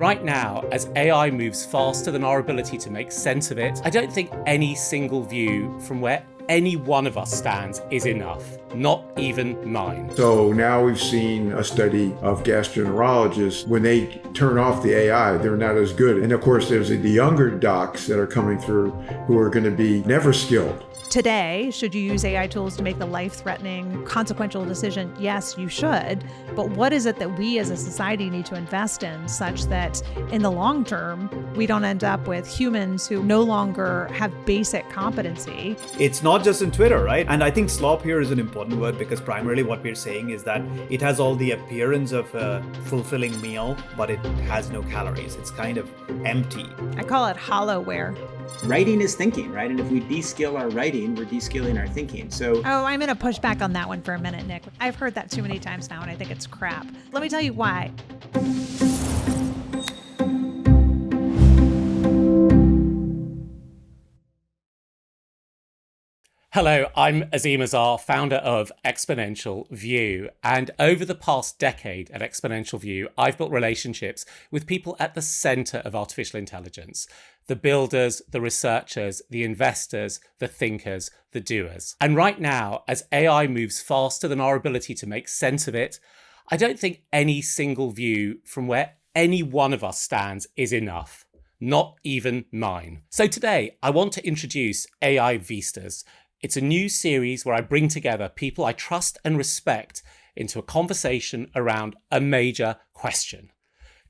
Right now, as AI moves faster than our ability to make sense of it, I don't think any single view from where any one of us stands is enough, not even mine. So now we've seen a study of gastroenterologists. When they turn off the AI, they're not as good. And of course, there's the younger docs that are coming through who are going to be never skilled. Today, should you use AI tools to make the life-threatening, consequential decision? Yes, you should. But what is it that we as a society need to invest in such that in the long term, we don't end up with humans who no longer have basic competency? It's not just in Twitter, right? And I think slop here is an important word because primarily what we're saying is that it has all the appearance of a fulfilling meal, but it has no calories. It's kind of empty. I call it hollow-ware. Writing is thinking, right? And if we de-skill our writing, we're de-skilling our thinking. So, I'm going to push back on that one for a minute, Nick. I've heard that too many times now, and I think it's crap. Let me tell you why. Hello, I'm Azim Azhar, founder of Exponential View. And over the past decade at Exponential View, I've built relationships with people at the center of artificial intelligence. The builders, the researchers, the investors, the thinkers, the doers. And right now, as AI moves faster than our ability to make sense of it, I don't think any single view from where any one of us stands is enough. Not even mine. So today, I want to introduce AI Vistas. It's a new series where I bring together people I trust and respect into a conversation around a major question.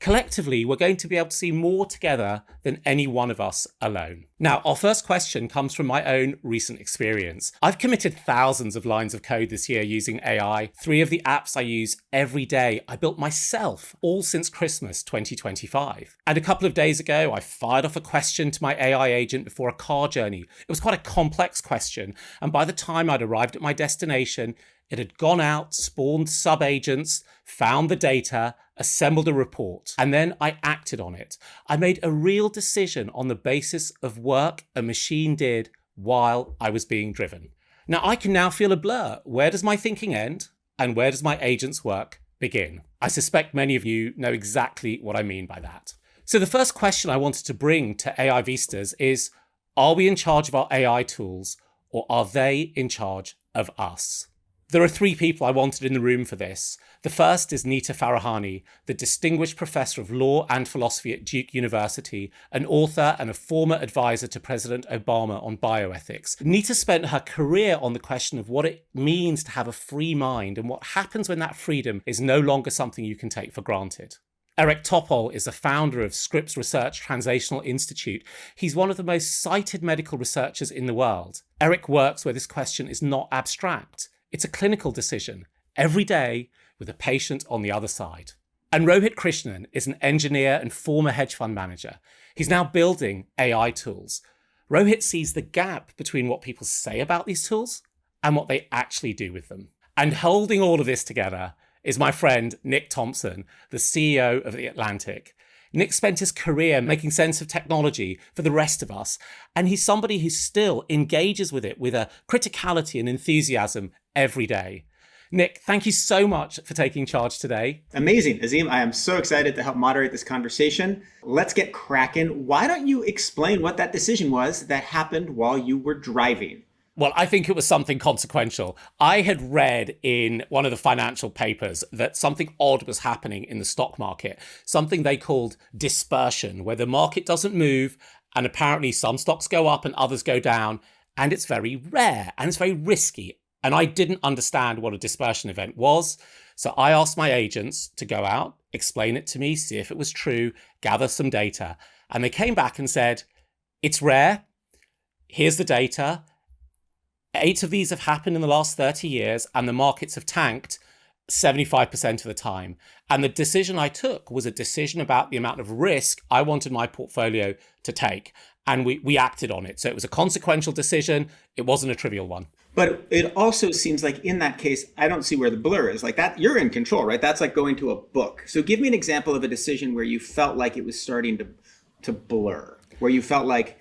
Collectively, we're going to be able to see more together than any one of us alone. Now, our first question comes from my own recent experience. I've committed thousands of lines of code this year using AI. 3 of the apps I use every day, I built myself, all since Christmas 2025. And a couple of days ago, I fired off a question to my AI agent before a car journey. It was quite a complex question. And by the time I'd arrived at my destination, it had gone out, spawned sub-agents, found the data, assembled a report, and then I acted on it. I made a real decision on the basis of work a machine did while I was being driven. Now, I can now feel a blur. Where does my thinking end and where does my agent's work begin? I suspect many of you know exactly what I mean by that. So the first question I wanted to bring to AI Vistas is, are we in charge of our AI tools or are they in charge of us? There are 3 people I wanted in the room for this. The first is Nita Farahany, the Distinguished Professor of Law and Philosophy at Duke University, an author and a former advisor to President Obama on bioethics. Nita spent her career on the question of what it means to have a free mind and what happens when that freedom is no longer something you can take for granted. Eric Topol is the founder of Scripps Research Translational Institute. He's one of the most cited medical researchers in the world. Eric works where this question is not abstract. It's a clinical decision, every day, with a patient on the other side. And Rohit Krishnan is an engineer and former hedge fund manager. He's now building AI tools. Rohit sees the gap between what people say about these tools and what they actually do with them. And holding all of this together is my friend Nick Thompson, the CEO of The Atlantic. Nick spent his career making sense of technology for the rest of us, and he's somebody who still engages with it with a criticality and enthusiasm every day. Nick, thank you so much for taking charge today. amazing, Azim. I am so excited to help moderate this conversation. Let's get cracking. Why don't you explain what that decision was that happened while you were driving? Well, I think it was something consequential. I had read in one of the financial papers that something odd was happening in the stock market, something they called dispersion, where the market doesn't move and apparently some stocks go up and others go down, and it's very rare and it's very risky. And I didn't understand what a dispersion event was. So I asked my agents to go out, explain it to me, see if it was true, gather some data. And they came back and said, it's rare. Here's the data. 8 of these have happened in the last 30 years and the markets have tanked 75% of the time. And the decision I took was a decision about the amount of risk I wanted my portfolio to take. And we acted on it. So it was a consequential decision. It wasn't a trivial one. But it also seems like in that case, I don't see where the blur is. Like that, you're in control, right? That's like going to a book. So give me an example of a decision where you felt like it was starting to blur, where you felt like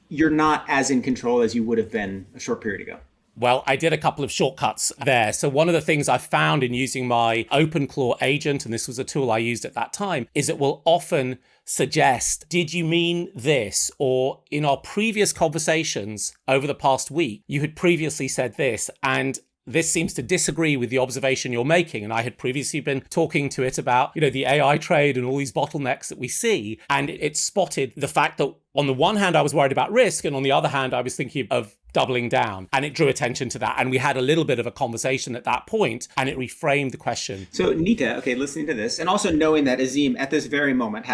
you're not as in control as you would have been a short period ago. Well, I did a couple of shortcuts there. So one of the things I found in using my OpenClaw agent, and this was a tool I used at that time, is it will often suggest, did you mean this? Or in our previous conversations over the past week, you had previously said this, and this seems to disagree with the observation you're making. And I had previously been talking to it about, the AI trade and all these bottlenecks that we see. And it spotted the fact that on the one hand, I was worried about risk. And on the other hand, I was thinking of doubling down. And it drew attention to that. And we had a little bit of a conversation at that point, and it reframed the question. So Nita, okay, listening to this, and also knowing that Azim at this very moment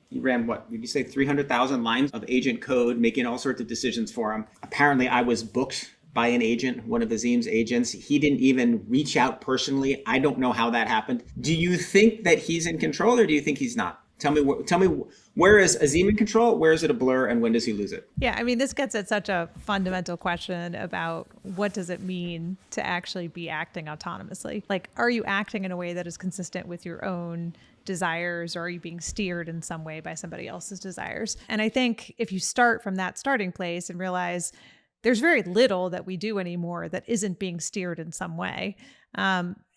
he ran, what did you say, 300,000 lines of agent code, making all sorts of decisions for him. Apparently, I was booked by an agent, one of Azim's agents. He didn't even reach out personally. I don't know how that happened. Do you think that he's in control, or do you think he's not? Tell me, where is Azim in control? Where is it a blur, and when does he lose it? Yeah, I mean, this gets at such a fundamental question about what does it mean to actually be acting autonomously? Like, are you acting in a way that is consistent with your own desires, or are you being steered in some way by somebody else's desires? And I think if you start from that starting place and realize there's very little that we do anymore that isn't being steered in some way.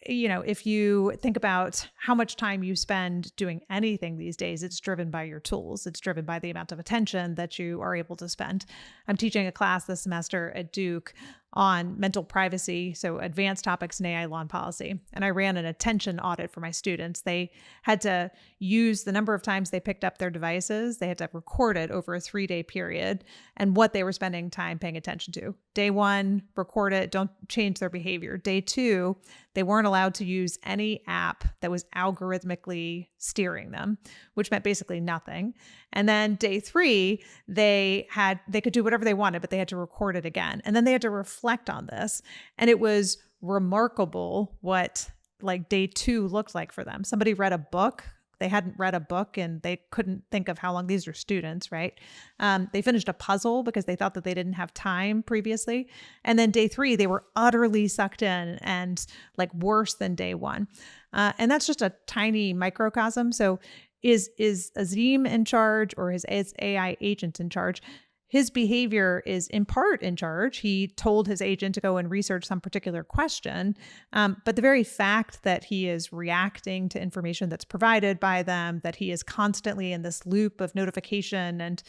If you think about how much time you spend doing anything these days, it's driven by your tools. It's driven by the amount of attention that you are able to spend. I'm teaching a class this semester at Duke on mental privacy, so advanced topics in AI law and policy. And I ran an attention audit for my students. They had to use the number of times they picked up their devices. They had to record it over a 3-day period and what they were spending time paying attention to. Day 1, record it, don't change their behavior. Day 2, they weren't allowed to use any app that was algorithmically steering them, which meant basically nothing. And then day 3, they could do whatever they wanted, but they had to record it again. And then they had to reflect on this. And it was remarkable what like day 2 looked like for them. Somebody read a book. They hadn't read a book and they couldn't think of how long. These are students, right? They finished a puzzle because they thought that they didn't have time previously. And then day 3, they were utterly sucked in and like worse than day 1. And that's just a tiny microcosm. So is Azim in charge, or is AI agent in charge? His behavior is in part in charge. He told his agent to go and research some particular question. But the very fact that he is reacting to information that's provided by them, that he is constantly in this loop of notification and,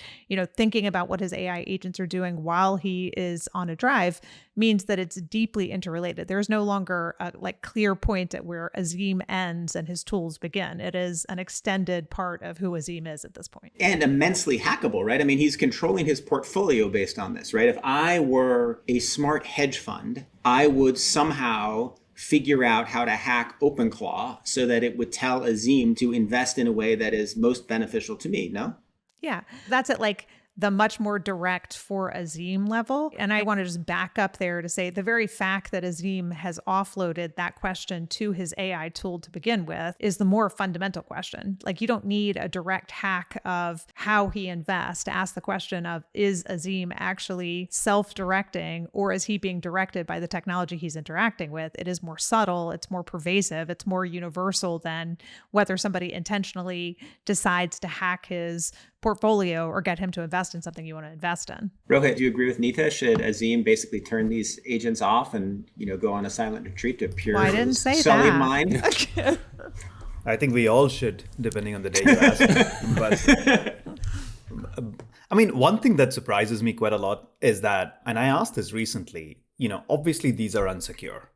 thinking about what his AI agents are doing while he is on a drive, means that it's deeply interrelated. There is no longer a clear point at where Azim ends and his tools begin. It is an extended part of who Azim is at this point. And immensely hackable, right? I mean, he's controlling his portfolio based on this, right? If I were a smart hedge fund, I would somehow figure out how to hack OpenClaw so that it would tell Azim to invest in a way that is most beneficial to me, no? Yeah, that's at the much more direct for Azim level. And I want to just back up there to say the very fact that Azim has offloaded that question to his AI tool to begin with is the more fundamental question. Like, you don't need a direct hack of how he invests to ask the question of, is Azim actually self-directing, or is he being directed by the technology he's interacting with? It is more subtle, it's more pervasive, it's more universal than whether somebody intentionally decides to hack his portfolio or get him to invest in something you want to invest in. Rohit, do you agree with Nita? Should Azim basically turn these agents off and go on a silent retreat to pure sullied mind? I think we all should, depending on the day you ask. But I mean, one thing that surprises me quite a lot is that, and I asked this recently, obviously these are unsecure.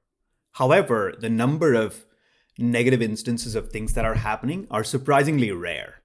However, the number of negative instances of things that are happening are surprisingly rare.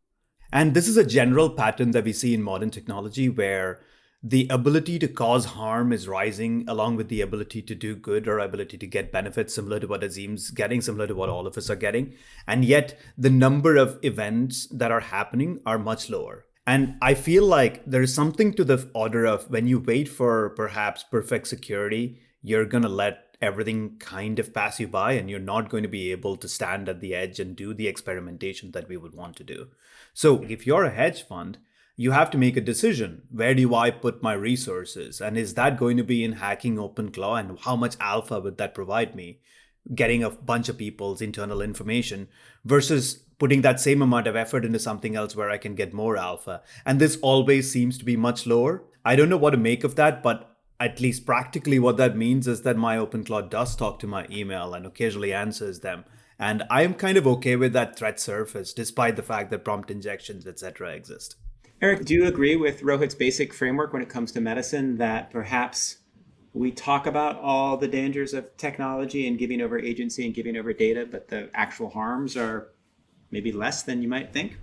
And this is a general pattern that we see in modern technology, where the ability to cause harm is rising along with the ability to do good, or ability to get benefits, similar to what Azim's getting, similar to what all of us are getting. And yet the number of events that are happening are much lower. And I feel like there is something to the order of, when you wait for perhaps perfect security, you're going to let everything kind of pass you by, and you're not going to be able to stand at the edge and do the experimentation that we would want to do. So if you're a hedge fund, you have to make a decision. Where do I put my resources? And is that going to be in hacking OpenClaw? And how much alpha would that provide me? Getting a bunch of people's internal information versus putting that same amount of effort into something else where I can get more alpha. And this always seems to be much lower. I don't know what to make of that, but At least practically what that means is that my OpenClaw does talk to my email and occasionally answers them. And I'm kind of okay with that threat surface, despite the fact that prompt injections, etc. exist. Eric, do you agree with Rohit's basic framework when it comes to medicine that perhaps we talk about all the dangers of technology and giving over agency and giving over data, but the actual harms are maybe less than you might think?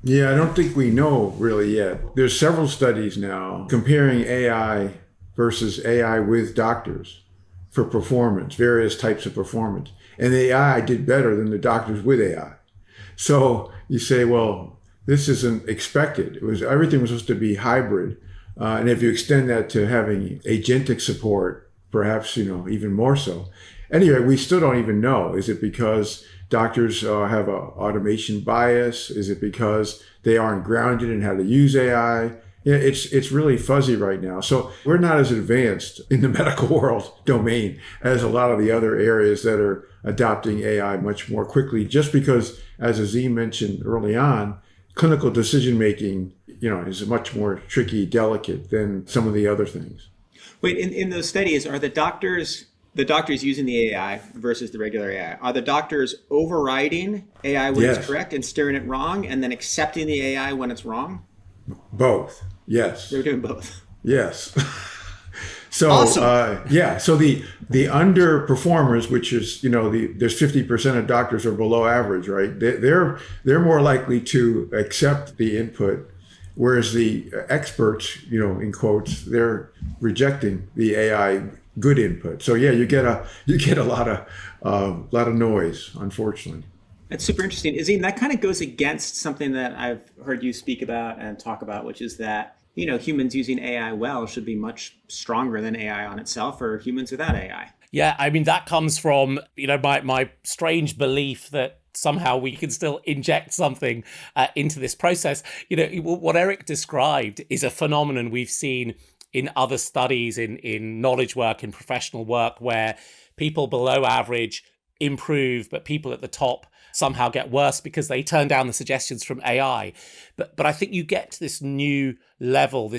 Yeah, I don't think we know really yet. There's several studies now comparing AI versus AI with doctors for performance, various types of performance. And the AI did better than the doctors with AI. So you say, well, this isn't expected. Everything was supposed to be hybrid. And if you extend that to having agentic support, perhaps, even more so. Anyway, we still don't even know. Is it because doctors have an automation bias? Is it because they aren't grounded in how to use AI? Yeah, it's really fuzzy right now. So we're not as advanced in the medical world domain as a lot of the other areas that are adopting AI much more quickly, just because, as Azim mentioned early on, clinical decision-making, is much more tricky, delicate than some of the other things. Wait, in those studies, are the doctors using the AI versus the regular AI, are the doctors overriding AI when Yes. it's correct and steering it wrong and then accepting the AI when it's wrong? Both. Yes. They're doing both. Yes. So, Awesome. So the underperformers, which is, there's 50% of doctors are below average, right? They're more likely to accept the input, whereas the experts, in quotes, they're rejecting the AI good input. So yeah, you get a lot of noise, unfortunately. That's super interesting. Azim, that kind of goes against something that I've heard you speak about and talk about, which is that, humans using AI well should be much stronger than AI on itself, or humans without AI. Yeah, I mean, that comes from, my strange belief that somehow we can still inject something into this process. What Eric described is a phenomenon we've seen in other studies, in knowledge work, in professional work, where people below average improve, but people at the top somehow get worse because they turn down the suggestions from AI. But I think you get to this new level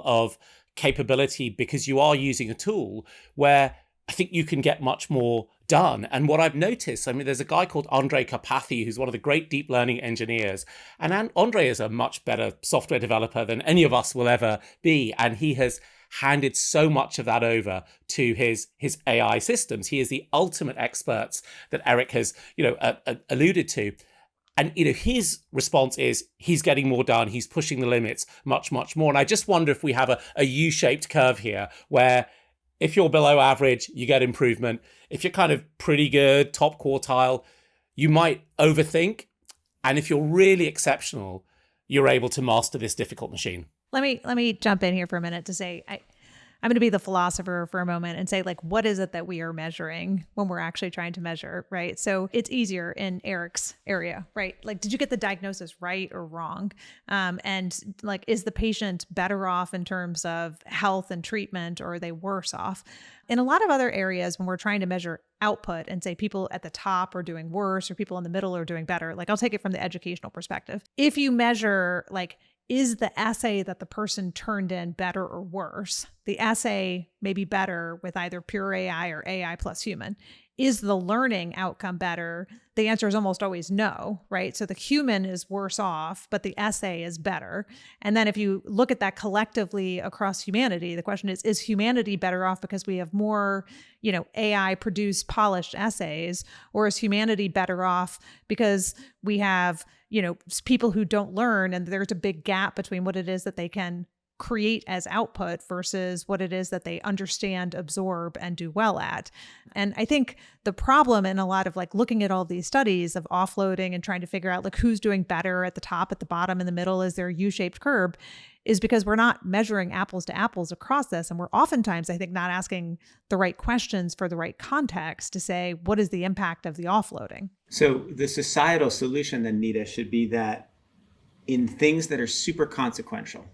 of capability because you are using a tool where I think you can get much more done. And what I've noticed, there's a guy called Andre Karpathy, who's one of the great deep learning engineers. And Andre is a much better software developer than any of us will ever be. And he has handed so much of that over to his AI systems. He is the ultimate experts that Eric has, alluded to. And, his response is he's getting more done. He's pushing the limits much, much more. And I just wonder if we have a U-shaped curve here where if you're below average, you get improvement. If you're kind of pretty good, top quartile, you might overthink. And if you're really exceptional, you're able to master this difficult machine. Let me jump in here for a minute to say I'm going to be the philosopher for a moment and say, what is it that we are measuring when we're actually trying to measure, right? So it's easier in Eric's area, right? Did you get the diagnosis right or wrong? And is the patient better off in terms of health and treatment, or are they worse off? In a lot of other areas, when we're trying to measure output and say people at the top are doing worse or people in the middle are doing better, I'll take it from the educational perspective. If you measure is the essay that the person turned in better or worse? The essay may be better with either pure AI or AI plus human. Is the learning outcome better? The answer is almost always no, right? So the human is worse off, but the essay is better. And then if you look at that collectively across humanity, the question is humanity better off because we have more, AI produced polished essays, or is humanity better off because we have, people who don't learn and there's a big gap between what it is that they can create as output versus what it is that they understand, absorb, and do well at. And I think the problem in a lot of looking at all these studies of offloading and trying to figure out who's doing better at the top, at the bottom, in the middle, is there a U-shaped curve, is because we're not measuring apples to apples across this. And we're oftentimes, I think, not asking the right questions for the right context to say, what is the impact of the offloading? So the societal solution then, Nita, should be that in things that are super consequential,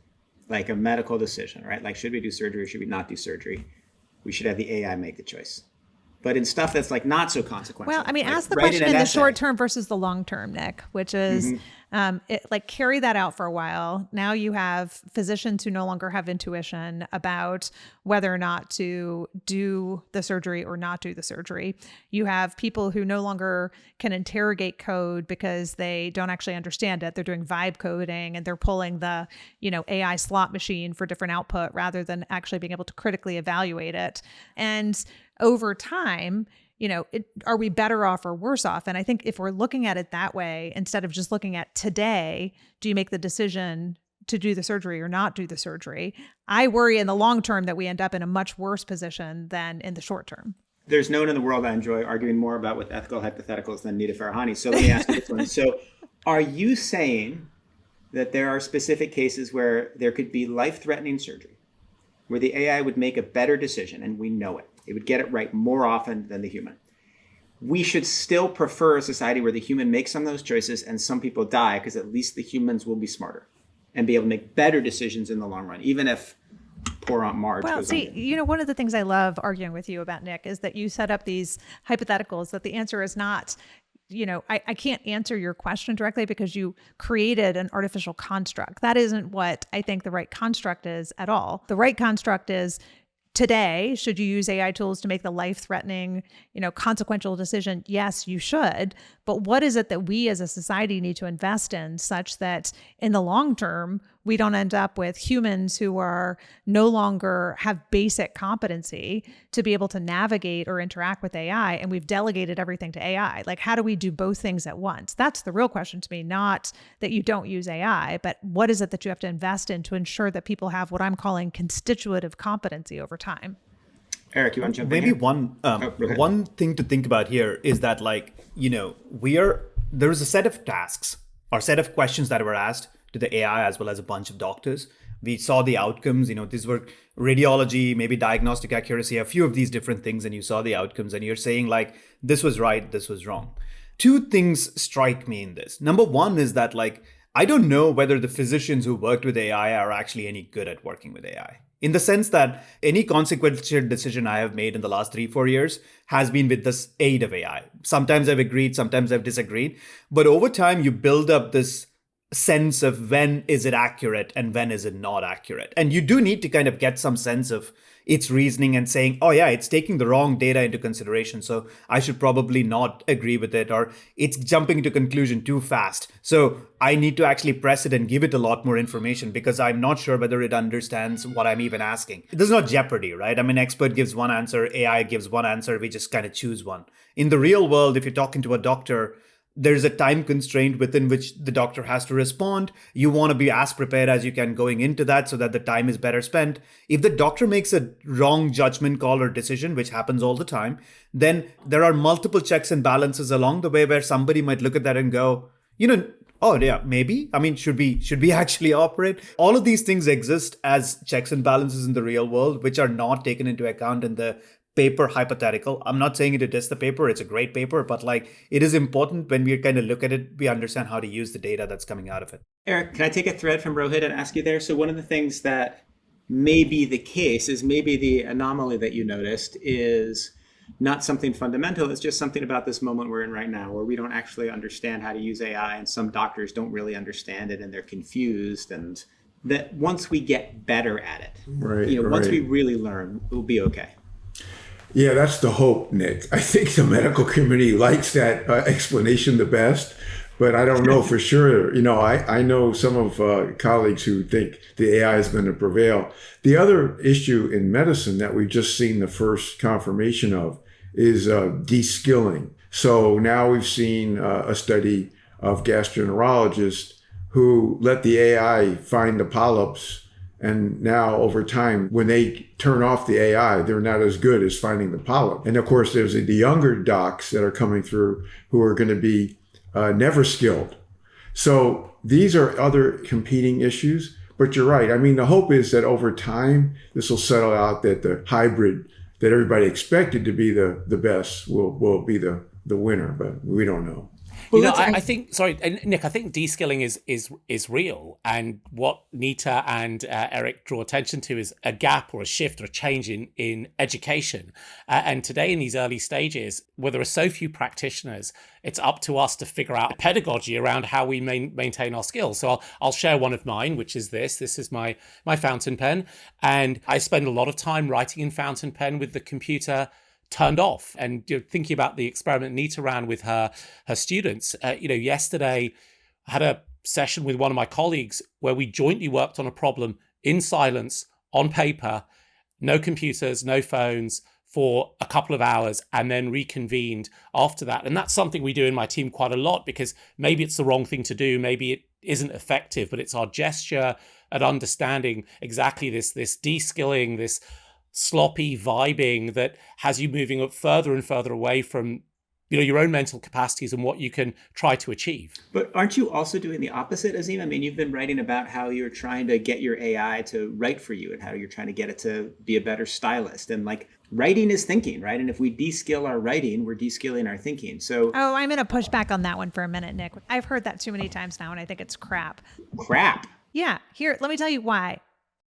like a medical decision, right? Should we do surgery? Should we not do surgery? We should have the AI make the choice. But in stuff that's like not so consequential. Well, I mean, like ask the write question an in the essay. short term versus the long term, Nick, which is like carry that out for a while. Now you have physicians who no longer have intuition about whether or not to do the surgery or not do the surgery. You have people who no longer can interrogate code because they don't actually understand it. They're doing vibe coding and they're pulling the, AI slot machine for different output rather than actually being able to critically evaluate it. And over time, are we better off or worse off? And I think if we're looking at it that way, instead of just looking at today, do you make the decision to do the surgery or not do the surgery? I worry in the long term that we end up in a much worse position than in the short term. There's no one in the world I enjoy arguing more about with ethical hypotheticals than Nita Farahany. So let me ask you this one. So are you saying that there are specific cases where there could be life-threatening surgery, where the AI would make a better decision, and we know it? It would get it right more often than the human. We should still prefer a society where the human makes some of those choices and some people die, because at least the humans will be smarter and be able to make better decisions in the long run, even if poor Aunt Marge goes on. One of the things I love arguing with you about, Nick, is that you set up these hypotheticals that the answer is not, I can't answer your question directly because you created an artificial construct. That isn't what I think the right construct is at all. The right construct is, today, should you use AI tools to make the life-threatening, consequential decision? Yes, you should. But what is it that we as a society need to invest in such that in the long term, we don't end up with humans who are no longer have basic competency to be able to navigate or interact with AI, and we've delegated everything to AI? Like, how do we do both things at once? That's the real question to me, not that you don't use AI, but what is it that you have to invest in to ensure that people have what I'm calling constitutive competency over time? Eric, you want to jump in Maybe here? one thing to think about here is that, there is a set of tasks or set of questions that were asked to the AI as well as a bunch of doctors. We saw the outcomes, these were radiology, maybe diagnostic accuracy, a few of these different things, and you saw the outcomes and you're saying like, this was right, this was wrong. Two things strike me in this. Number one is that I don't know whether the physicians who worked with AI are actually any good at working with AI. In the sense that any consequential decision I have made in the last 3-4 years has been with this aid of AI. Sometimes I've agreed, sometimes I've disagreed. But over time, you build up this sense of when is it accurate and when is it not accurate. And you do need to kind of get some sense of its reasoning and saying, oh yeah, it's taking the wrong data into consideration, so I should probably not agree with it, or it's jumping to conclusion too fast, so I need to actually press it and give it a lot more information because I'm not sure whether it understands what I'm even asking. This is not Jeopardy, right? I mean, expert gives one answer, AI gives one answer, we just kind of choose one. In the real world, if you're talking to a doctor, there's a time constraint within which the doctor has to respond. You want to be as prepared as you can going into that so that the time is better spent. If the doctor makes a wrong judgment call or decision, which happens all the time, then there are multiple checks and balances along the way where somebody might look at that and go, oh yeah, maybe. I mean, should we actually operate? All of these things exist as checks and balances in the real world, which are not taken into account in the paper hypothetical. I'm not saying it to test the paper. It's a great paper, but it is important when we kind of look at it, we understand how to use the data that's coming out of it. Eric, can I take a thread from Rohit and ask you there? So one of the things that may be the case is maybe the anomaly that you noticed is not something fundamental. It's just something about this moment we're in right now where we don't actually understand how to use AI, and some doctors don't really understand it and they're confused, and that once we get better at it, once we really learn, we'll be okay. Yeah, that's the hope, Nick. I think the medical community likes that explanation the best, but I don't know for sure. I know some of colleagues who think the AI is going to prevail. The other issue in medicine that we've just seen the first confirmation of is de-skilling. So now we've seen a study of gastroenterologists who let the AI find the polyps. And now over time, when they turn off the AI, they're not as good as finding the polyp. And of course, there's the younger docs that are coming through who are going to be never skilled. So these are other competing issues. But you're right. I mean, the hope is that over time, this will settle out, that the hybrid that everybody expected to be the best will be the winner. But we don't know. I think, sorry, Nick, I think de-skilling is real. And what Nita and Eric draw attention to is a gap or a shift or a change in education. And today in these early stages, where there are so few practitioners, it's up to us to figure out a pedagogy around how we maintain our skills. So I'll share one of mine, which is this. This is my fountain pen. And I spend a lot of time writing in fountain pen with the computer turned off. And thinking about the experiment Nita ran with her students, yesterday I had a session with one of my colleagues where we jointly worked on a problem in silence on paper, no computers, no phones, for a couple of hours, and then reconvened after that. And that's something we do in my team quite a lot, because maybe it's the wrong thing to do, maybe it isn't effective, but it's our gesture at understanding exactly this de-skilling, this sloppy vibing that has you moving up further and further away from your own mental capacities and what you can try to achieve. But aren't you also doing the opposite, Azim? I mean, you've been writing about how you're trying to get your AI to write for you and how you're trying to get it to be a better stylist. And like, writing is thinking, right? And if we de-skill our writing, we're de-skilling our thinking. So, I'm going to push back on that one for a minute, Nick. I've heard that too many times now, and I think it's crap. Crap? Yeah. Here, let me tell you why.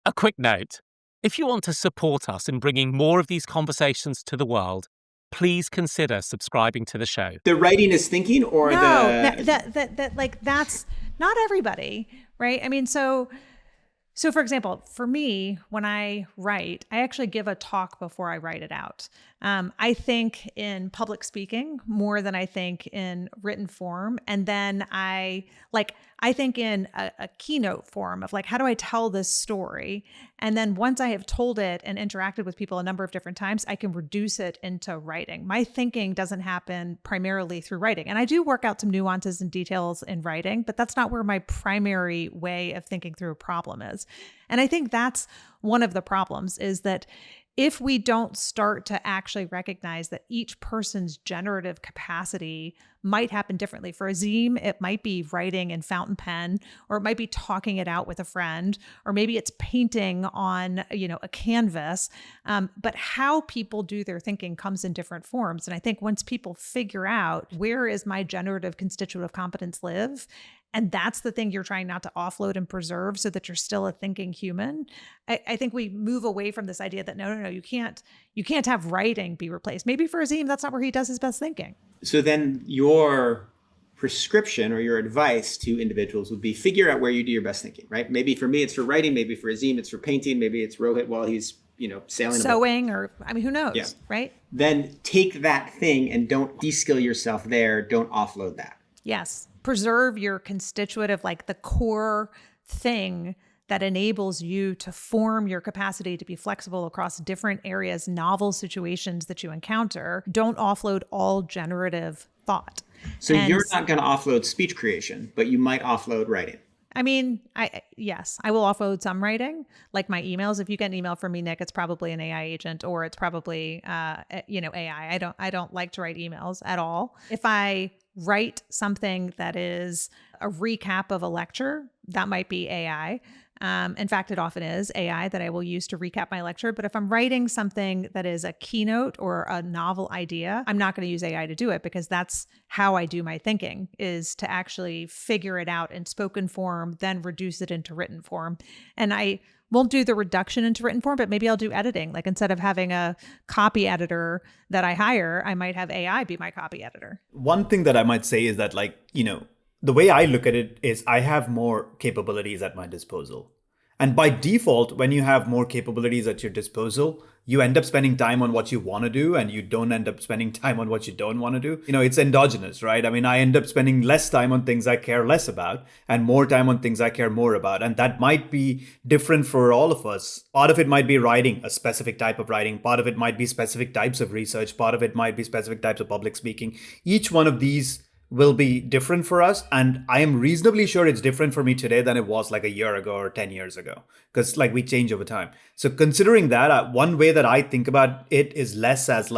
A quick note. If you want to support us in bringing more of these conversations to the world, please consider subscribing to the show. The writing is thinking, or that's not everybody, right? I mean, so for example, for me, when I write, I actually give a talk before I write it out. I think in public speaking more than I think in written form. And then I think in a keynote form of like, how do I tell this story? And then once I have told it and interacted with people a number of different times, I can reduce it into writing. My thinking doesn't happen primarily through writing. And I do work out some nuances and details in writing, but that's not where my primary way of thinking through a problem is. And I think that's one of the problems, is that if we don't start to actually recognize that each person's generative capacity might happen differently. For Azim, it might be writing in fountain pen, or it might be talking it out with a friend, or maybe it's painting on, a canvas. But how people do their thinking comes in different forms. And I think once people figure out, where is my generative constitutive competence live? And that's the thing you're trying not to offload and preserve so that you're still a thinking human. I think we move away from this idea that no, you can't have writing be replaced. Maybe for Azim, that's not where he does his best thinking. So then your prescription or your advice to individuals would be figure out where you do your best thinking, right? Maybe for me, it's for writing. Maybe for Azim, it's for painting. Maybe it's Rohit while he's, sailing. Sewing, or, who knows, yeah. Right? Then take that thing and don't de-skill yourself there. Don't offload that. Yes. Preserve your constitutive, like the core thing that enables you to form your capacity to be flexible across different areas, novel situations that you encounter. Don't offload all generative thought. So you're not going to offload speech creation, but you might offload writing. I mean, yes, I will offload some writing, like my emails. If you get an email from me, Nick, it's probably an AI agent, or it's probably, AI. I don't like to write emails at all. If I write something that is a recap of a lecture, that might be AI. In fact, it often is AI that I will use to recap my lecture. But if I'm writing something that is a keynote or a novel idea, I'm not going to use AI to do it, because that's how I do my thinking, is to actually figure it out in spoken form, then reduce it into written form. And I won't do the reduction into written form, but maybe I'll do editing. Like, instead of having a copy editor that I hire, I might have AI be my copy editor. One thing that I might say is that, the way I look at it is I have more capabilities at my disposal. And by default, when you have more capabilities at your disposal, you end up spending time on what you want to do, and you don't end up spending time on what you don't want to do. It's endogenous, right? I mean, I end up spending less time on things I care less about and more time on things I care more about. And that might be different for all of us. Part of it might be writing, a specific type of writing. Part of it might be specific types of research. Part of it might be specific types of public speaking. Each one of these will be different for us. And I am reasonably sure it's different for me today than it was like a year ago or 10 years ago, because we change over time. So considering that, one way that I think about it is less as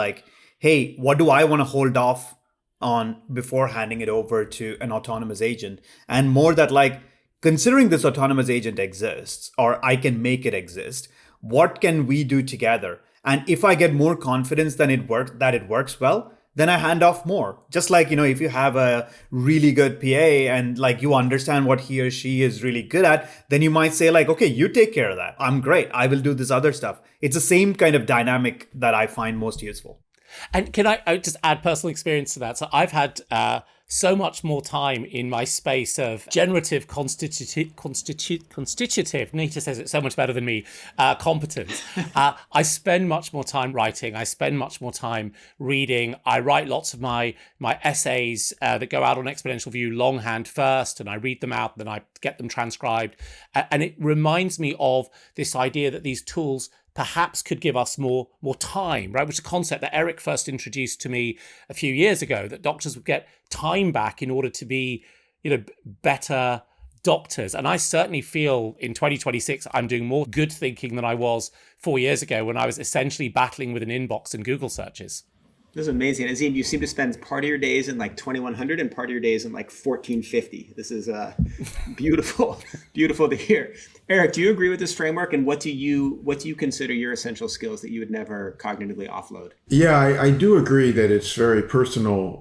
hey, what do I want to hold off on before handing it over to an autonomous agent? And more that considering this autonomous agent exists, or I can make it exist, what can we do together? And if I get more confidence that it works well, then I hand off more. Just like, if you have a really good PA and like you understand what he or she is really good at, then you might say like, okay, you take care of that. I'm great. I will do this other stuff. It's the same kind of dynamic that I find most useful. And can I just add personal experience to that? So I've had so much more time in my space of generative constitutive, Nita says it so much better than me, competence. I spend much more time writing. I spend much more time reading. I write lots of my essays that go out on Exponential View longhand first, and I read them out, then I get them transcribed. And it reminds me of this idea that these tools perhaps could give us more time, right? Which is a concept that Eric first introduced to me a few years ago, that doctors would get time back in order to be, better doctors. And I certainly feel in 2026, I'm doing more good thinking than I was 4 years ago when I was essentially battling with an inbox and Google searches. This is amazing. Azim, you seem to spend part of your days in like 2100 and part of your days in like 1450. This is beautiful, beautiful to hear. Eric, do you agree with this framework? And what do you consider your essential skills that you would never cognitively offload? Yeah, I do agree that it's very personal.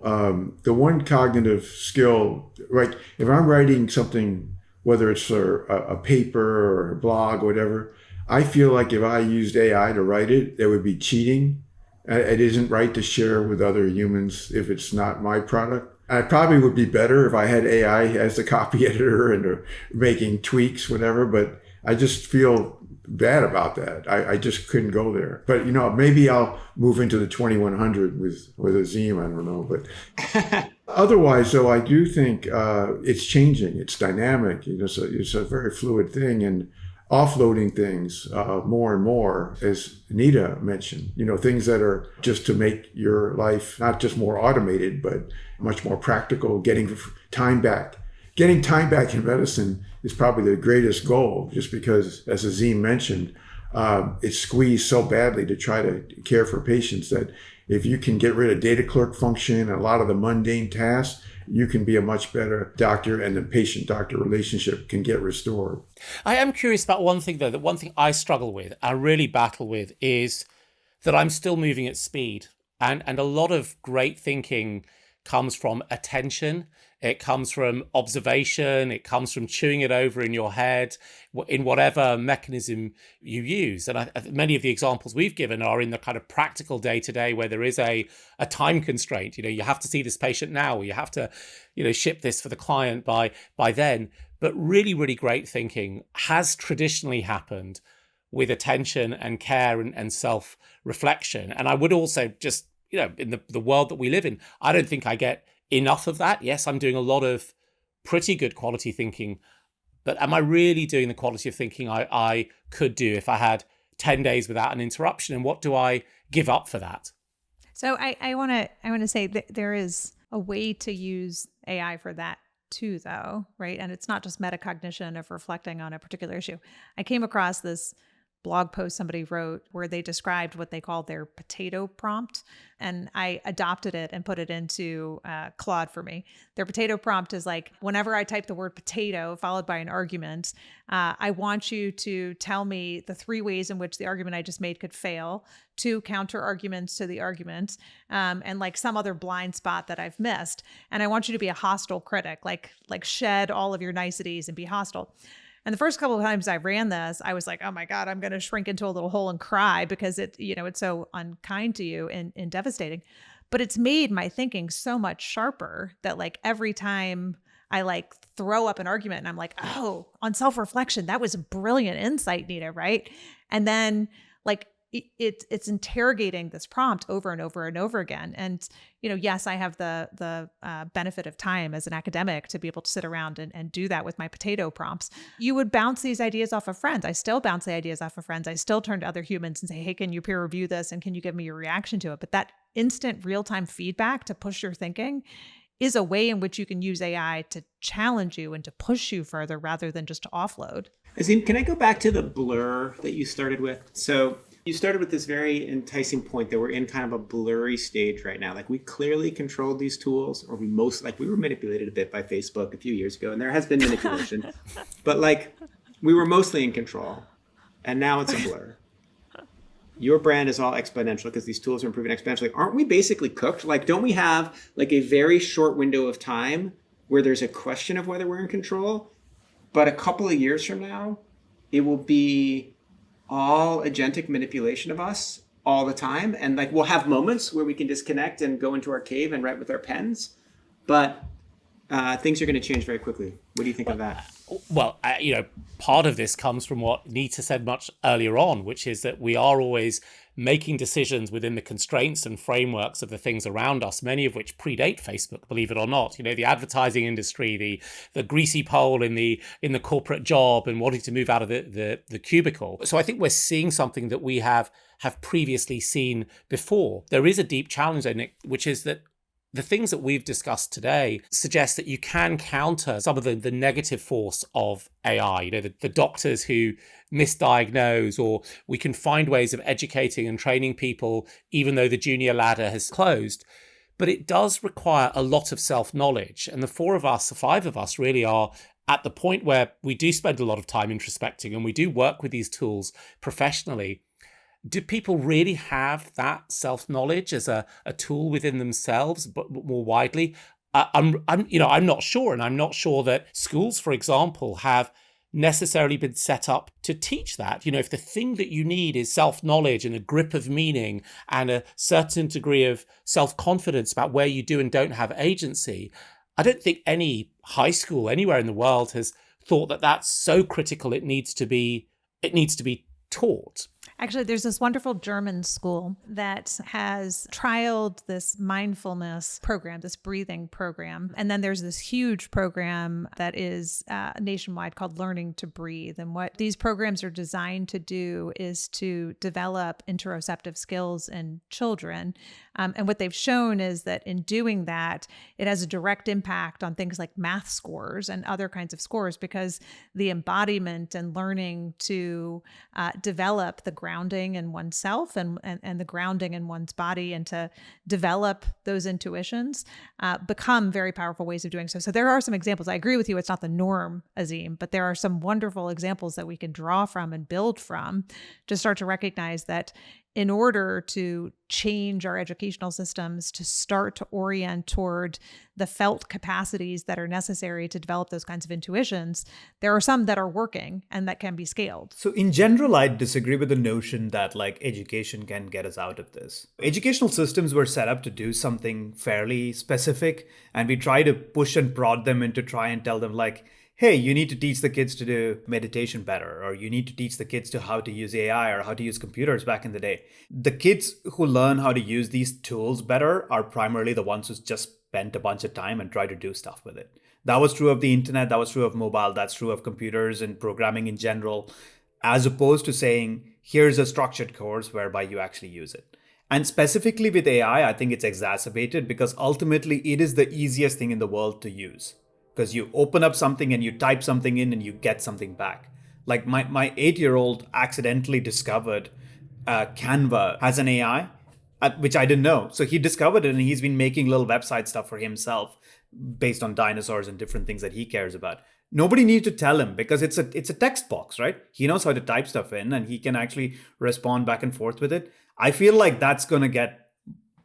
The one cognitive skill, right? If I'm writing something, whether it's a paper or a blog or whatever, I feel like if I used AI to write it, that would be cheating. It isn't right to share with other humans if it's not my product. I probably would be better if I had AI as the copy editor and making tweaks, whatever, but I just feel bad about that. I just couldn't go there. But, maybe I'll move into the 2100 with Azim, I don't know. But otherwise, though, I do think it's changing. It's dynamic. It's a very fluid thing. And offloading things more and more, as Nita mentioned, things that are just to make your life not just more automated, but much more practical, getting time back. Getting time back in medicine is probably the greatest goal, just because, as Azim mentioned, it's squeezed so badly to try to care for patients that if you can get rid of data clerk function and a lot of the mundane tasks, you can be a much better doctor, and the patient-doctor relationship can get restored. I am curious about one thing, though, that one thing I struggle with, I really battle with, is that I'm still moving at speed. And a lot of great thinking comes from attention. It comes from observation. It comes from chewing it over in your head in whatever mechanism you use. And many of the examples we've given are in the kind of practical day-to-day where there is a time constraint. You have to see this patient now, or you have to, ship this for the client by then. But really, really great thinking has traditionally happened with attention and care and self-reflection. And I would also just, in the world that we live in, I don't think I get enough of that. Yes, I'm doing a lot of pretty good quality thinking, but am I really doing the quality of thinking I could do if I had 10 days without an interruption? And what do I give up for that? So I want to say that there is a way to use AI for that too, though, right? And it's not just metacognition of reflecting on a particular issue. I came across this blog post somebody wrote where they described what they called their potato prompt. And I adopted it and put it into Claude for me. Their potato prompt is like, whenever I type the word potato followed by an argument, I want you to tell me the 3 ways in which the argument I just made could fail, 2 counter arguments to the argument, and like some other blind spot that I've missed. And I want you to be a hostile critic, like shed all of your niceties and be hostile. And the first couple of times I ran this, I was like, oh my God, I'm going to shrink into a little hole and cry because it's so unkind to you and devastating. But it's made my thinking so much sharper that like every time I throw up an argument and I'm like, oh, on self-reflection, that was a brilliant insight, Nita, right? And then it's interrogating this prompt over and over and over again. And, yes, I have the benefit of time as an academic to be able to sit around and do that with my potato prompts. You would bounce these ideas off of friends. I still bounce the ideas off of friends. I still turn to other humans and say, hey, can you peer review this? And can you give me your reaction to it? But that instant real-time feedback to push your thinking is a way in which you can use AI to challenge you and to push you further rather than just to offload. Azim, can I go back to the blur that you started with? So you started with this very enticing point that we're in kind of a blurry stage right now. Like we clearly controlled these tools, or we were manipulated a bit by Facebook a few years ago, and there has been manipulation, but we were mostly in control, and now it's a blur. your brand is all exponential because these tools are improving exponentially. Aren't we basically cooked? Like, don't we have like a very short window of time where there's a question of whether we're in control? But a couple of years from now, it will be all agentic manipulation of us all the time. And like, we'll have moments where we can disconnect and go into our cave and write with our pens. But things are going to change very quickly. What do you think of that? Well, part of this comes from what Nita said much earlier on, which is that we are always making decisions within the constraints and frameworks of the things around us, many of which predate Facebook, believe it or not. The advertising industry, the greasy pole in the corporate job and wanting to move out of the cubicle. So I think we're seeing something that we have previously seen before. There is a deep challenge there, Nick, which is that the things that we've discussed today suggest that you can counter some of the negative force of AI, the doctors who misdiagnose, or we can find ways of educating and training people, even though the junior ladder has closed. But it does require a lot of self-knowledge. And the five of us really are at the point where we do spend a lot of time introspecting and we do work with these tools professionally. Do people really have that self-knowledge as a tool within themselves, but more widely? I'm not sure, and I'm not sure that schools, for example, have necessarily been set up to teach that. If the thing that you need is self-knowledge and a grip of meaning and a certain degree of self-confidence about where you do and don't have agency, I don't think any high school anywhere in the world has thought that that's so critical it needs to be taught. Actually, there's this wonderful German school that has trialed this mindfulness program, this breathing program. And then there's this huge program that is nationwide called Learning to Breathe. And what these programs are designed to do is to develop interoceptive skills in children. And what they've shown is that in doing that, it has a direct impact on things like math scores and other kinds of scores, because the embodiment and learning to develop the grounding in oneself and the grounding in one's body and to develop those intuitions become very powerful ways of doing so. So there are some examples. I agree with you, it's not the norm, Azim, but there are some wonderful examples that we can draw from and build from to start to recognize that in order to change our educational systems, to start to orient toward the felt capacities that are necessary to develop those kinds of intuitions, there are some that are working and that can be scaled. So in general, I disagree with the notion that education can get us out of this. Educational systems were set up to do something fairly specific, and we try to push and prod them into try and tell them hey, you need to teach the kids to do meditation better, or you need to teach the kids to how to use AI or how to use computers back in the day. The kids who learn how to use these tools better are primarily the ones who just spent a bunch of time and try to do stuff with it. That was true of the internet, that was true of mobile, that's true of computers and programming in general, as opposed to saying, here's a structured course whereby you actually use it. And specifically with AI, I think it's exacerbated because ultimately it is the easiest thing in the world to use. Because you open up something and you type something in and you get something back. Like my 8-year-old accidentally discovered Canva has an AI, which I didn't know. So he discovered it and he's been making little website stuff for himself based on dinosaurs and different things that he cares about. Nobody needs to tell him because it's a text box, right? He knows how to type stuff in and he can actually respond back and forth with it. I feel like that's going to get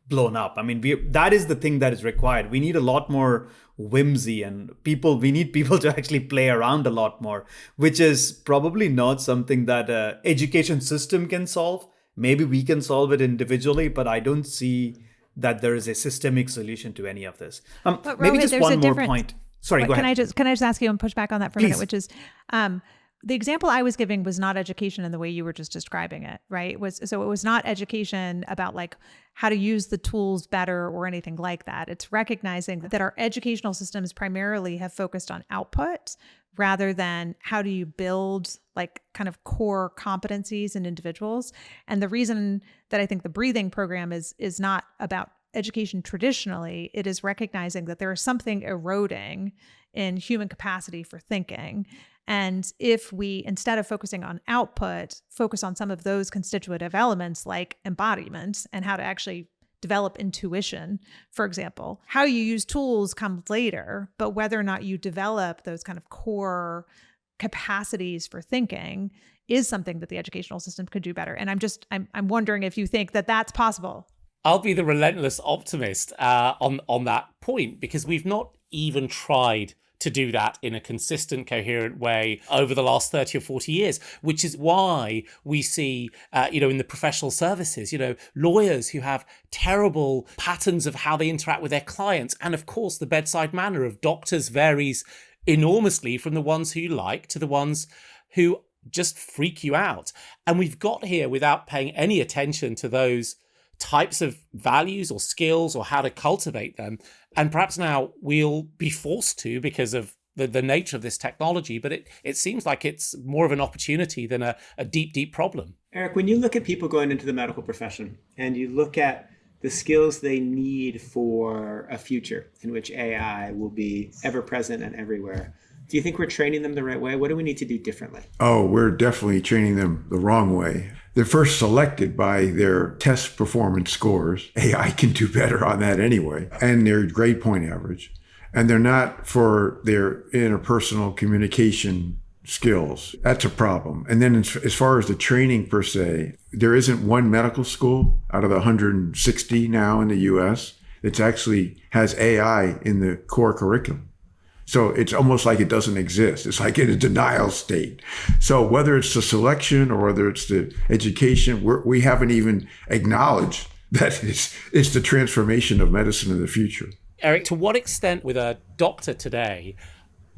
blown up. I mean, that is the thing that is required. We need a lot more whimsy and we need people to actually play around a lot more, which is probably not something that an education system can solve. Maybe we can solve it individually, but I don't see that there is a systemic solution to any of this. But maybe Rohit, just one more point. Sorry, go ahead. Can I just ask you and push back on that for a Please. minute, which is, the example I was giving was not education in the way you were just describing it, right? It was not education about how to use the tools better or anything like that. It's recognizing that our educational systems primarily have focused on output rather than how do you build kind of core competencies in individuals. And the reason that I think the breathing program is not about education traditionally, it is recognizing that there is something eroding in human capacity for thinking. And if we, instead of focusing on output, focus on some of those constitutive elements like embodiment and how to actually develop intuition, for example, how you use tools comes later, but whether or not you develop those kind of core capacities for thinking is something that the educational system could do better. And I'm wondering if you think that that's possible. I'll be the relentless optimist on that point, because we've not even tried to do that in a consistent, coherent way over the last 30 or 40 years, which is why we see, in the professional services, lawyers who have terrible patterns of how they interact with their clients. And of course, the bedside manner of doctors varies enormously from the ones who you like to the ones who just freak you out. And we've got here without paying any attention to those types of values or skills or how to cultivate them. And perhaps now we'll be forced to because of the nature of this technology, but it seems like it's more of an opportunity than a deep, deep problem. Eric, when you look at people going into the medical profession and you look at the skills they need for a future in which AI will be ever present and everywhere, do you think we're training them the right way? What do we need to do differently? Oh, we're definitely training them the wrong way. They're first selected by their test performance scores. AI can do better on that anyway, and their grade point average. And they're not for their interpersonal communication skills. That's a problem. And then as far as the training per se, there isn't one medical school out of the 160 now in the US that actually has AI in the core curriculum. So it's almost like it doesn't exist. It's like in a denial state. So whether it's the selection or whether it's the education, we haven't even acknowledged that it's the transformation of medicine in the future. Eric, to what extent with a doctor today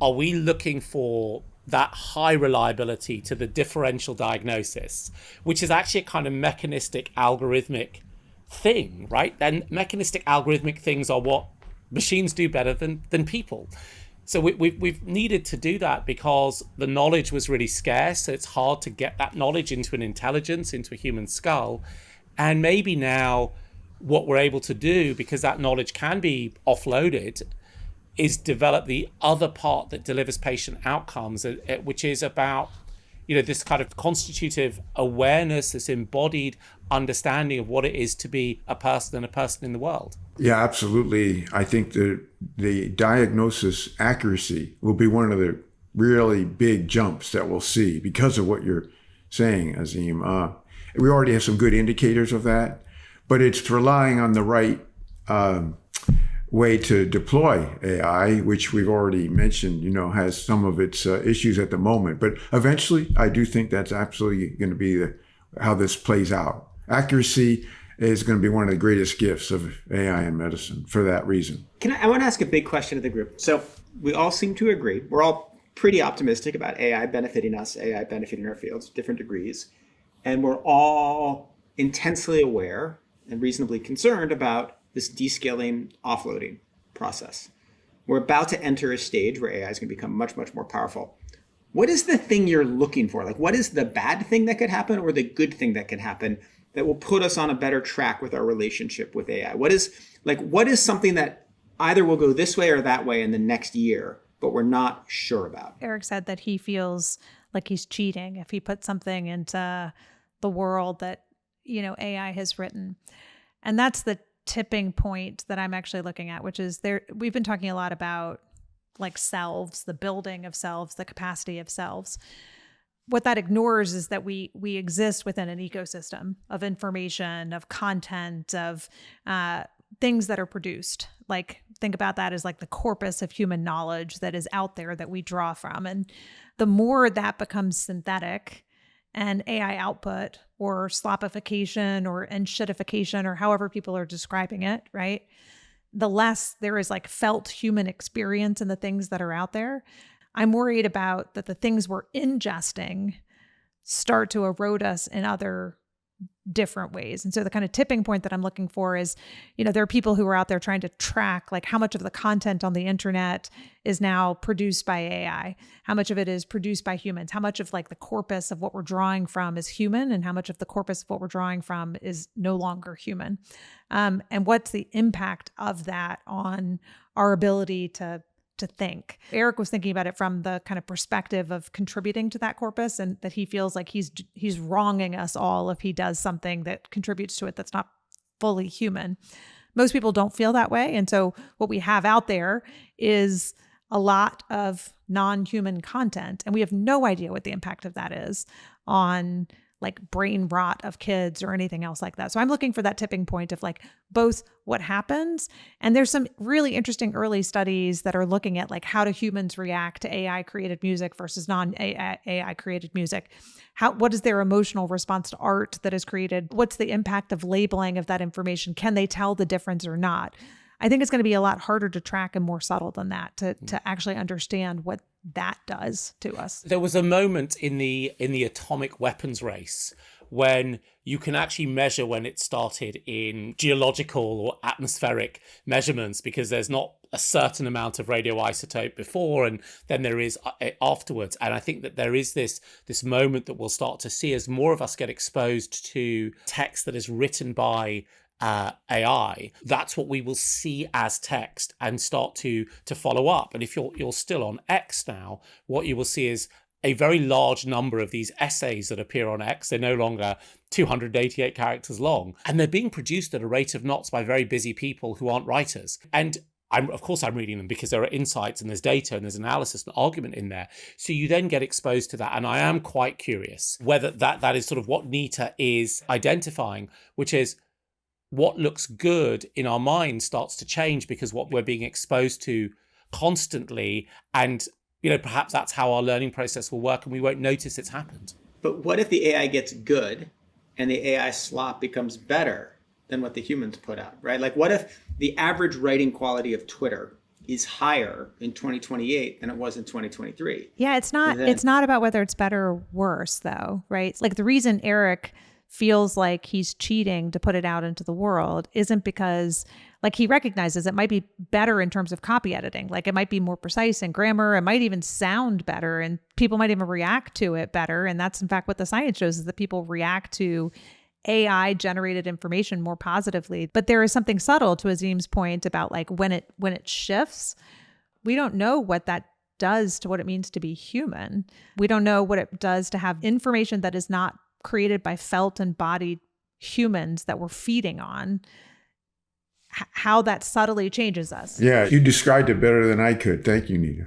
are we looking for that high reliability to the differential diagnosis, which is actually a kind of mechanistic algorithmic thing, right? And mechanistic algorithmic things are what machines do better than people. So we've needed to do that because the knowledge was really scarce. So it's hard to get that knowledge into an intelligence, into a human skull. And maybe now what we're able to do, because that knowledge can be offloaded, is develop the other part that delivers patient outcomes, which is about this kind of constitutive awareness, this embodied understanding of what it is to be a person and a person in the world. Yeah, absolutely. I think the diagnosis accuracy will be one of the really big jumps that we'll see because of what you're saying, Azim. We already have some good indicators of that, but it's relying on the right way to deploy AI, which we've already mentioned, has some of its issues at the moment. But eventually, I do think that's absolutely going to be how this plays out. Accuracy is going to be one of the greatest gifts of AI in medicine for that reason. I want to ask a big question of the group. So we all seem to agree. We're all pretty optimistic about AI benefiting us, AI benefiting our fields, different degrees. And we're all intensely aware and reasonably concerned about this descaling, offloading process. We're about to enter a stage where AI is going to become much, much more powerful. What is the thing you're looking for? Like, what is the bad thing that could happen or the good thing that could happen that will put us on a better track with our relationship with AI? What is something that either will go this way or that way in the next year, but we're not sure about? Eric said that he feels like he's cheating if he puts something into the world that, AI has written. And that's the tipping point that I'm actually looking at, which is we've been talking a lot about like selves, the building of selves, the capacity of selves. What that ignores is that we exist within an ecosystem of information, of content, of things that are produced. Like, think about that as like the corpus of human knowledge that is out there that we draw from. And the more that becomes synthetic and AI output or slopification or shitification or however people are describing it, right? The less there is like felt human experience in the things that are out there. I'm worried about that the things we're ingesting start to erode us in other different ways. And so the kind of tipping point that I'm looking for is, there are people who are out there trying to track like how much of the content on the internet is now produced by AI, how much of it is produced by humans, how much of like the corpus of what we're drawing from is human and how much of the corpus of what we're drawing from is no longer human. And what's the impact of that on our ability to think. Eric was thinking about it from the kind of perspective of contributing to that corpus, and that he feels like he's wronging us all if he does something that contributes to it that's not fully human. Most people don't feel that way. And so what we have out there is a lot of non-human content, and we have no idea what the impact of that is on like brain rot of kids or anything else like that. So I'm looking for that tipping point of like both what happens, and there's some really interesting early studies that are looking at like how do humans react to AI created music versus non-AI created music. What is their emotional response to art that is created? What's the impact of labeling of that information? Can they tell the difference or not? I think it's going to be a lot harder to track and more subtle than that to actually understand what that does to us. There was a moment in the atomic weapons race when you can actually measure when it started in geological or atmospheric measurements, because there's not a certain amount of radioisotope before and then there is afterwards. And I think that there is this moment that we'll start to see as more of us get exposed to text that is written by AI. That's what we will see as text and start to follow up. And if you're still on X now, what you will see is a very large number of these essays that appear on X. They're no longer 288 characters long, and they're being produced at a rate of knots by very busy people who aren't writers. And I'm reading them because there are insights and there's data and there's analysis and argument in there. So you then get exposed to that. And I am quite curious whether that is sort of what Nita is identifying, which is what looks good in our mind starts to change because what we're being exposed to constantly, and perhaps that's how our learning process will work and we won't notice it's happened. But what if the AI gets good and the AI slop becomes better than what the humans put out, right? Like what if the average writing quality of Twitter is higher in 2028 than it was in 2023? Yeah, it's not about whether it's better or worse though, right? Like the reason Eric feels like he's cheating to put it out into the world isn't because like he recognizes it might be better in terms of copy editing. Like it might be more precise in grammar. It might even sound better and people might even react to it better. And that's in fact what the science shows, is that people react to AI generated information more positively. But there is something subtle to Azim's point about like when it shifts, we don't know what that does to what it means to be human. We don't know what it does to have information that is not created by felt and bodied humans that we're feeding on, how that subtly changes us. Yeah, you described it better than I could. Thank you, Nita.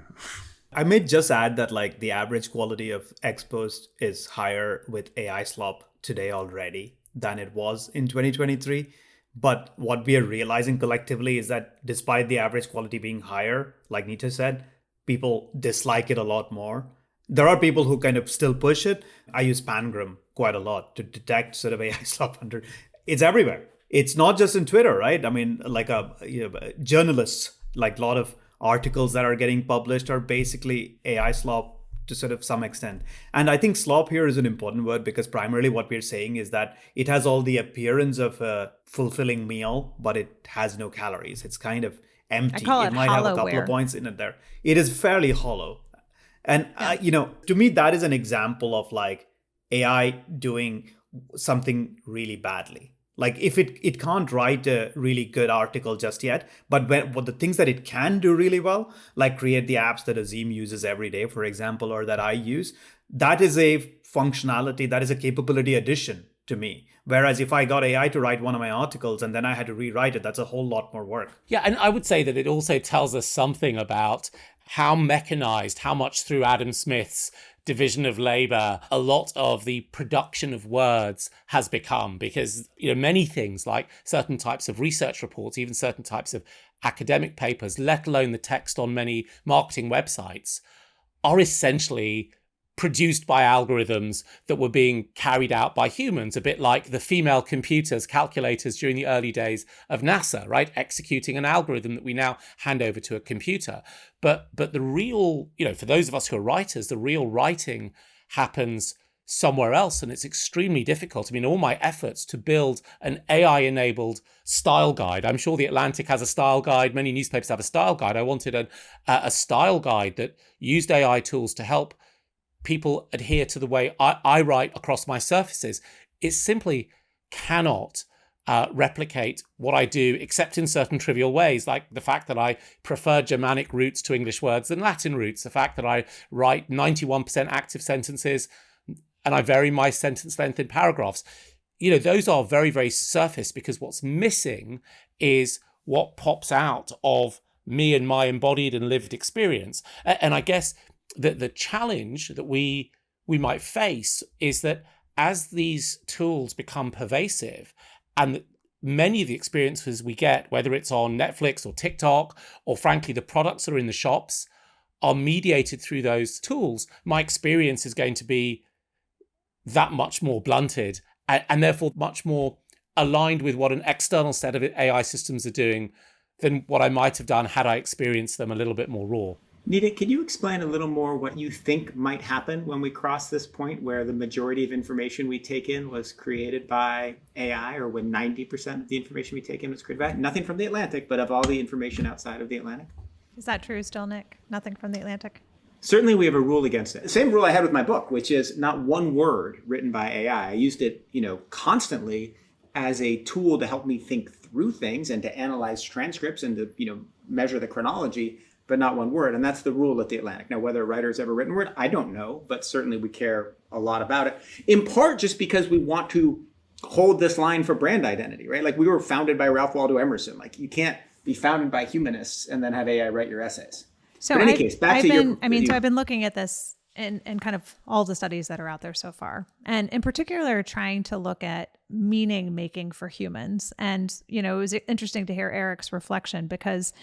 I may just add that like the average quality of X post is higher with AI slop today already than it was in 2023. But what we are realizing collectively is that despite the average quality being higher, like Nita said, people dislike it a lot more. There are people who kind of still push it. I use Pangram quite a lot to detect sort of AI slop under. It's everywhere. It's not just in Twitter, right? I mean, like journalists, like a lot of articles that are getting published are basically AI slop to sort of some extent. And I think slop here is an important word because primarily what we're saying is that it has all the appearance of a fulfilling meal, but it has no calories. It's kind of empty. It might have a couple of points in it there. It is fairly hollow. And, to me, that is an example of like AI doing something really badly. Like if it can't write a really good article just yet, but what the things that it can do really well, like create the apps that Azim uses every day, for example, or that I use, that is a functionality, that is a capability addition to me. Whereas if I got AI to write one of my articles and then I had to rewrite it, that's a whole lot more work. Yeah, and I would say that it also tells us something about how mechanized, how much through Adam Smith's division of labor, a lot of the production of words has become, because many things like certain types of research reports, even certain types of academic papers, let alone the text on many marketing websites, are essentially produced by algorithms that were being carried out by humans, a bit like the female computers, calculators during the early days of NASA, right? Executing an algorithm that we now hand over to a computer. But the real, for those of us who are writers, the real writing happens somewhere else, and it's extremely difficult. I mean, all my efforts to build an AI-enabled style guide, I'm sure The Atlantic has a style guide, many newspapers have a style guide. I wanted a style guide that used AI tools to help people adhere to the way I write across my surfaces. It simply cannot replicate what I do, except in certain trivial ways, like the fact that I prefer Germanic roots to English words than Latin roots, the fact that I write 91% active sentences and I vary my sentence length in paragraphs. Those are very, very surface, because what's missing is what pops out of me and my embodied and lived experience. And I guess that the challenge that we might face is that as these tools become pervasive and many of the experiences we get, whether it's on Netflix or TikTok, or frankly, the products that are in the shops, are mediated through those tools, my experience is going to be that much more blunted and therefore much more aligned with what an external set of AI systems are doing than what I might have done had I experienced them a little bit more raw. Nita, can you explain a little more what you think might happen when we cross this point where the majority of information we take in was created by AI, or when 90% of the information we take in was created by nothing from the Atlantic, but of all the information outside of the Atlantic? Is that true still, Nick? Nothing from the Atlantic? Certainly we have a rule against it. The same rule I had with my book, which is not one word written by AI. I used it, constantly as a tool to help me think through things and to analyze transcripts and to, measure the chronology, but not one word. And that's the rule at the Atlantic. Now, whether a writer's ever written a word, I don't know, but certainly we care a lot about it. In part just because we want to hold this line for brand identity, right? Like, we were founded by Ralph Waldo Emerson. Like, you can't be founded by humanists and then have AI write your essays. So but in any case, back to your... So I've been looking at this and kind of all the studies that are out there so far. And in particular, trying to look at meaning making for humans. And, it was interesting to hear Eric's reflection, because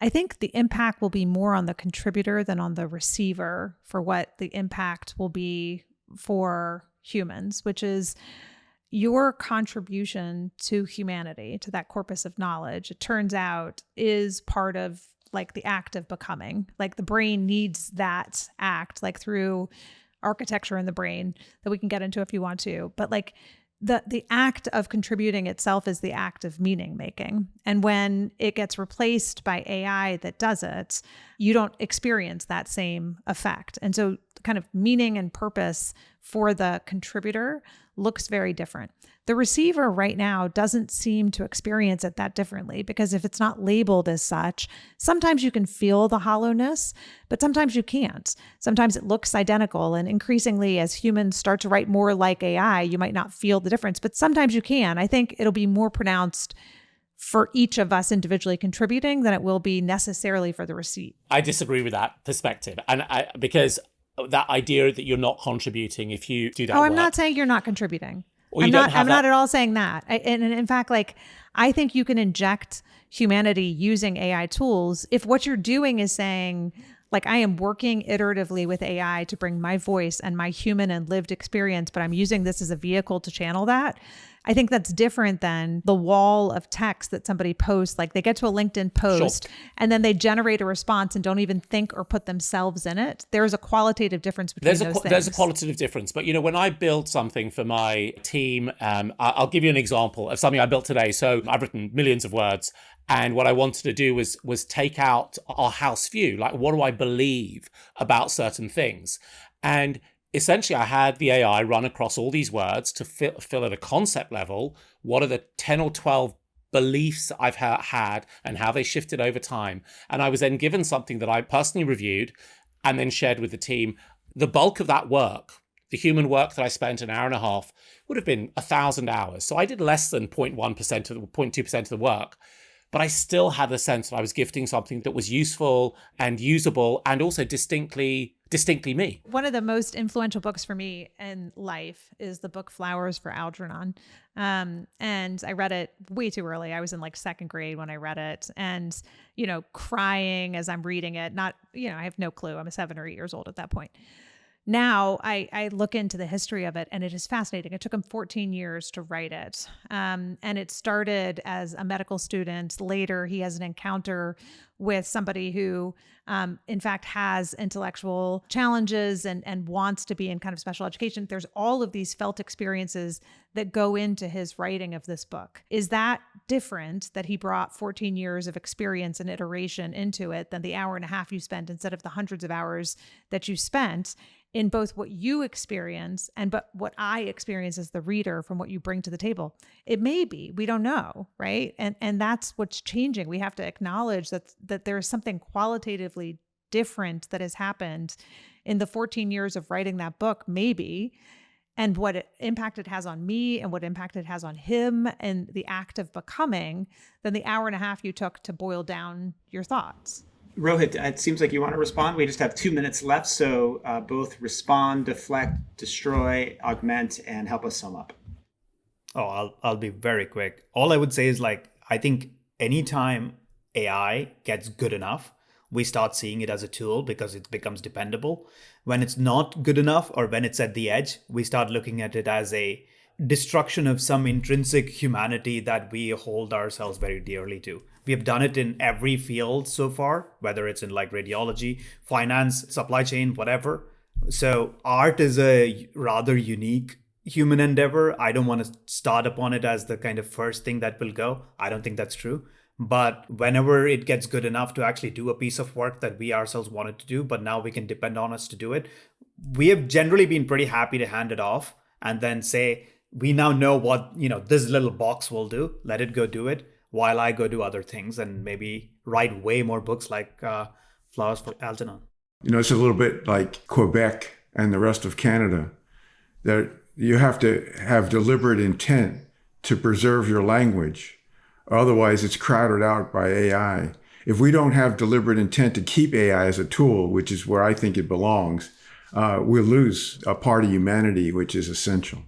I think the impact will be more on the contributor than on the receiver for what the impact will be for humans, which is your contribution to humanity, to that corpus of knowledge, it turns out, is part of like the act of becoming. Like, the brain needs that act, like through architecture in the brain that we can get into if you want to. But like the act of contributing itself is the act of meaning making. And when it gets replaced by AI that does it, you don't experience that same effect. And so kind of meaning and purpose for the contributor looks very different. The receiver right now doesn't seem to experience it that differently, because if it's not labeled as such, sometimes you can feel the hollowness, but sometimes you can't. Sometimes it looks identical, and increasingly as humans start to write more like AI, you might not feel the difference, but sometimes you can. I think it'll be more pronounced for each of us individually contributing than it will be necessarily for the receipt. I disagree with that perspective, because that idea that you're not contributing if you do that I'm work. not saying you're not contributing. Or I'm not at all saying that. And in fact, like, I think you can inject humanity using AI tools if what you're doing is saying, like, I am working iteratively with AI to bring my voice and my human and lived experience, but I'm using this as a vehicle to channel that. I think that's different than the wall of text that somebody posts. Like, they get to a LinkedIn post and then they generate a response and don't even think or put themselves in it. There's a qualitative difference between those things. There's a qualitative difference. But, when I build something for my team, I'll give you an example of something I built today. So I've written millions of words. And what I wanted to do was take out our house view. Like, what do I believe about certain things? And essentially, I had the AI run across all these words to fill at a concept level. What are the 10 or 12 beliefs I've had and how they shifted over time? And I was then given something that I personally reviewed and then shared with the team. The bulk of that work, the human work that I spent an hour and a half, would have been 1,000 hours. So I did less than 0.1% or 0.2% of the work. But I still had the sense that I was gifting something that was useful and usable and also distinctly me. One of the most influential books for me in life is the book Flowers for Algernon. And I read it way too early. I was in like second grade when I read it, and, crying as I'm reading it. Not, I have no clue. I'm 7 or 8 years old at that point. Now I look into the history of it, and it is fascinating. It took him 14 years to write it. And it started as a medical student. Later, he has an encounter with somebody who, in fact, has intellectual challenges and wants to be in kind of special education. There's all of these felt experiences that go into his writing of this book. Is that different, that he brought 14 years of experience and iteration into it, than the hour and a half you spent instead of the hundreds of hours that you spent in both what you experience and but what I experience as the reader from what you bring to the table? It may be, we don't know, right? And that's what's changing. We have to acknowledge that there is something qualitatively different that has happened in the 14 years of writing that book, maybe. and what impact it has on me and what impact it has on him and the act of becoming than the hour and a half you took to boil down your thoughts. Rohit, it seems like you want to respond. We just have 2 minutes left. So both respond, deflect, destroy, augment, and help us sum up. Oh, I'll be very quick. All I would say is I think anytime AI gets good enough, we start seeing it as a tool because it becomes dependable. When it's not good enough or when it's at the edge, we start looking at it as a destruction of some intrinsic humanity that we hold ourselves very dearly to. We have done it in every field so far, whether it's in radiology, finance, supply chain, whatever. So art is a rather unique human endeavor. I don't want to start upon it as the kind of first thing that will go. I don't think that's true. But whenever it gets good enough to actually do a piece of work that we ourselves wanted to do, but now we can depend on us to do it, we have generally been pretty happy to hand it off and then say, we now know what, this little box will do. Let it go do it while I go do other things and maybe write way more books like Flowers for Algernon. It's a little bit like Quebec and the rest of Canada, that you have to have deliberate intent to preserve your language. Otherwise, it's crowded out by AI. If we don't have deliberate intent to keep AI as a tool, which is where I think it belongs, we'll lose a part of humanity, which is essential.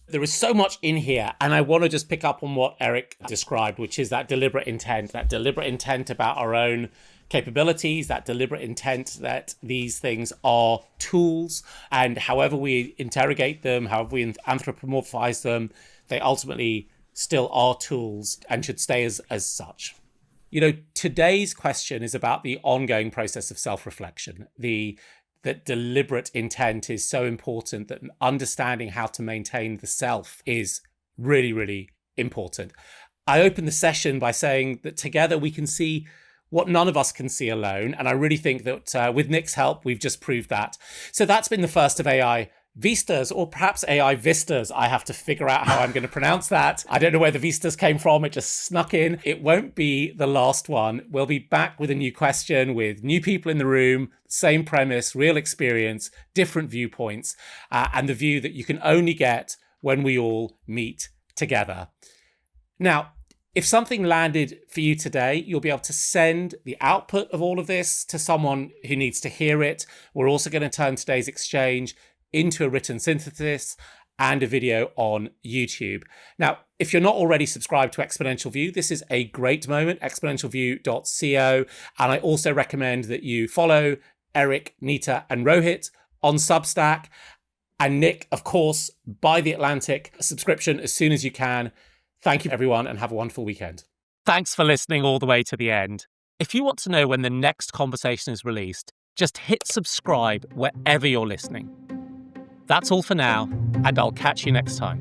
There is so much in here, and I want to just pick up on what Eric described, which is that deliberate intent about our own capabilities, that deliberate intent that these things are tools, and however we interrogate them, however we anthropomorphize them, they ultimately still are tools and should stay as such. Today's question is about the ongoing process of self-reflection. That deliberate intent is so important, that understanding how to maintain the self is really, really important. I opened the session by saying that together we can see what none of us can see alone. And I really think that with Nick's help, we've just proved that. So that's been the first of AI Vistas, or perhaps AI Vistas. I have to figure out how I'm going to pronounce that. I don't know where the Vistas came from. It just snuck in. It won't be the last one. We'll be back with a new question, with new people in the room, same premise, real experience, different viewpoints, and the view that you can only get when we all meet together. Now, if something landed for you today, you'll be able to send the output of all of this to someone who needs to hear it. We're also going to turn today's exchange into a written synthesis and a video on YouTube. Now, if you're not already subscribed to Exponential View, this is a great moment, exponentialview.co. And I also recommend that you follow Eric, Nita, and Rohit on Substack. And Nick, of course, buy the Atlantic subscription as soon as you can. Thank you, everyone, and have a wonderful weekend. Thanks for listening all the way to the end. If you want to know when the next conversation is released, just hit subscribe wherever you're listening. That's all for now, and I'll catch you next time.